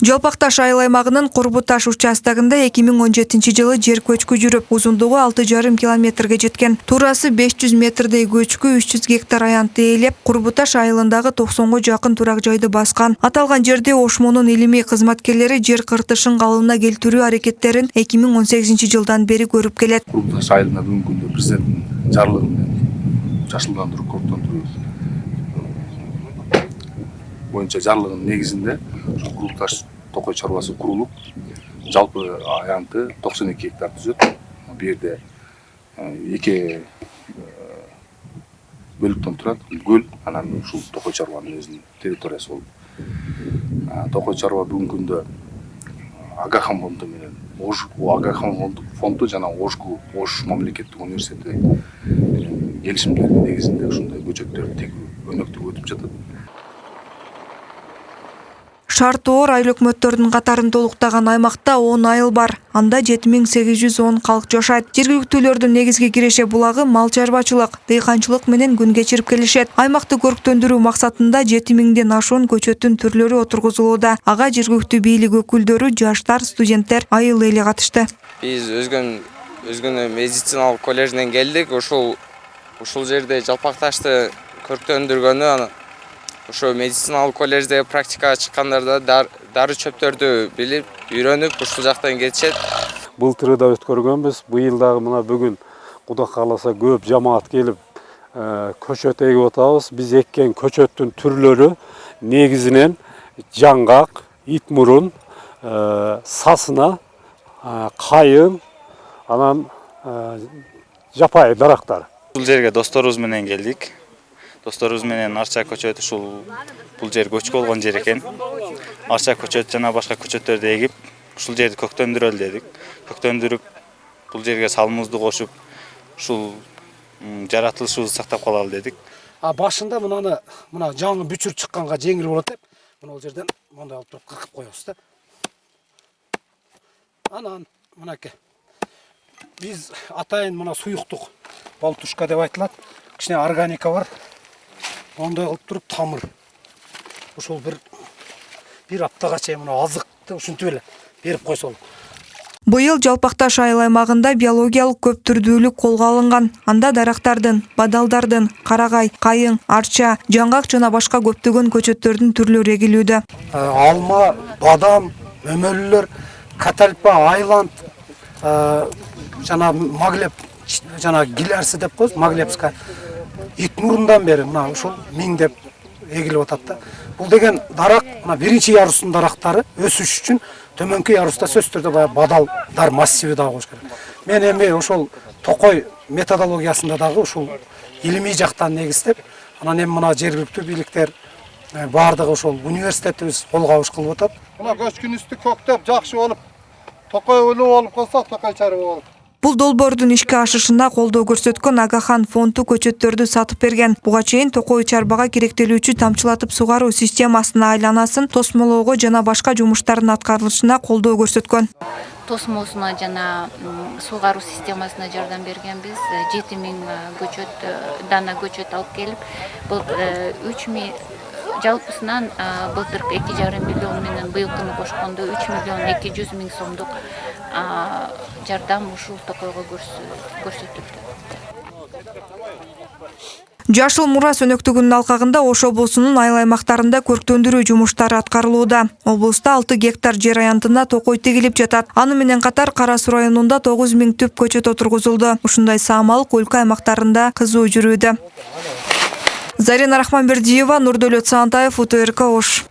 Жалпакташ айыл аймагынын Курбуташ участогында 2017-жылы жер көчкү жүрүп, узундугу 6,5 километрге жеткен. Туурасы 500 метрдей көчкү 300 гектар аянтты ээлеп, Курбуташ айылындагы 90га жакын турак жайды баскан. Аталган жерде Ошмонун илимий кызматкерлери жер кыртышын калыбына келтирүү аракеттерин 2018-жылдан бери көрүп келет. Курбуташ айылында бүгүнкү күндө президенттин жарлыгы менен жашылдандыруу корктондуруу боюнча жарлыгынын негизинде Курбуташ токой чарбасы курулуп, жалпы аянты 92 гектар түзөт. Бу жерде эки бөлүктөн турат. Көл, анан ушул токой чарбанын өзүнүн территориясы болуп. Токой чарба бүгүнкү күндө Агахан фонду менен Агахан фонду жана Ош мамлекеттик университети келишимдердин негизинде ушундай көчөттөрдү тегүү өнөктүгү өтүп жатат. Шарты оор айыл өкмөттөрдүн катарын толуктаган аймакта 10 айыл бар. Анда 7810 калк жашайт. Жергиликтүүлөрдүн негизги киреше булагы мал чарбачылык, дыйканчылык менен күн кечирип келишет. Аймакты көрктөндүрүү максатында 7000ден ашуун көчөттүн түрлөрү отургузулууда. Ага жергиликтүү бийлик өкүлдөрү, жаштар, студенттер, айыл эли катышты. Биз өзгөн медициналык коллежден келдик. Ушул жерде Жалпакташты көрктөндүргөнү, ошо медициналык коллежде практикага чыккандарда дары чөптөрдү билип, үйрөнүп, ушул жактан кетишет. Былтыры да өткөргөнбүз. Быйыл дагы мына бүгүн Кудай кааласа көп жамаат келип көчөт эгип атабыз. Биз эккен көчөттүн түрлөрү негизинен жаңгак, ит мурун, сасына, кайын, анан жапайы дарактар. Бул жерге досторубуз менен келдик. Досторубуз менен арча көчөт, бул жер көчкү болгон жер экен. Арча көчөт жана башка көчөттөрдү эгип, ушул жерди көктөндүрөлү дедик. Көктөндүрүп, бул жерге салымыбызды кошуп, ушул жаратылышыбызды сактап калалы дедик. Башында мына жаңы бүчүр чыкканга жеңил болот деп, мына ал жерден мондай алып туруп кыркып коебуз да. Анан мынакей. Биз атайын мына суюктук болтушка деп айтылат. Кичине органика бар. Ондай кылып туруп тамыр. Ушул бир аптага чейин мына азыкты ушинтип эле берип койсо. Быйыл Жалпакташ айыл аймагында биологиялык көп түрдүүлүк колго алынган. Анда дарактардын, бадалдардын, карагай, кайың, арча, жаңгак жана башка көптөгөн көчөттөрдүн түрлөрү эгилүүдө. Алма, бадам, өмөлүлөр, каталпа, айланд, жана маглеб, жана гилярсы деп коебуз, маглебска. Ит мурундан бери мына ушул миңдеп эгилип атат да. Бул деген дарак, мына биринчи ярустун дарактары өсүш үчүн төмөнкү яруста сөзсүз түрдө баягы бадалдар массиви дагы болуш керек. Мен эми ошол токой методологиясында дагы ушул илимий жактан негиздеп, анан эми мына жергиликтүү бийликтер баардыгы ошол университетибиз кол кабыш кылып атат. Мына көчкүнүстү көктөп жакшы болуп, токой улуу болуп калса, токой чарба болот. Бул долбоордун ишке ашышына колдоо көрсөткөн Агахан фонду көчөттөрдү сатып берген. Буга чейин токой чарбага керектелүүчү тамчылатып сугаруу системасынын айланасын тосмолоого жана башка жумуштардын аткарылышына колдоо көрсөткөн. Тосмосуна жана сугаруу системасына жардам бергенбиз. 7000 дана көчөт алып келип, бул 3000 жалпысынан былтыр 2,5 миллион менен быйылкыны кошкондо 3 миллион 200 миң сомдук жардам ушул токойго көрсөтүлдү. Жашыл мурас өнөктүгүнүн алкагында Ош облусунун айыл аймактарында көрктөндүрүү жумуштары аткарылууда. Облуста 6 гектар жер аянтына токой тегилип жатат. Аны менен катар Кара Суу районунда 9000 түп көчөт отургузулду. Ушундай саамалык өлкө аймактарында кызуу жүрүүдө. Зарина Рахманбердиева, Нурдөлөт Саантаев, УТРК Ош.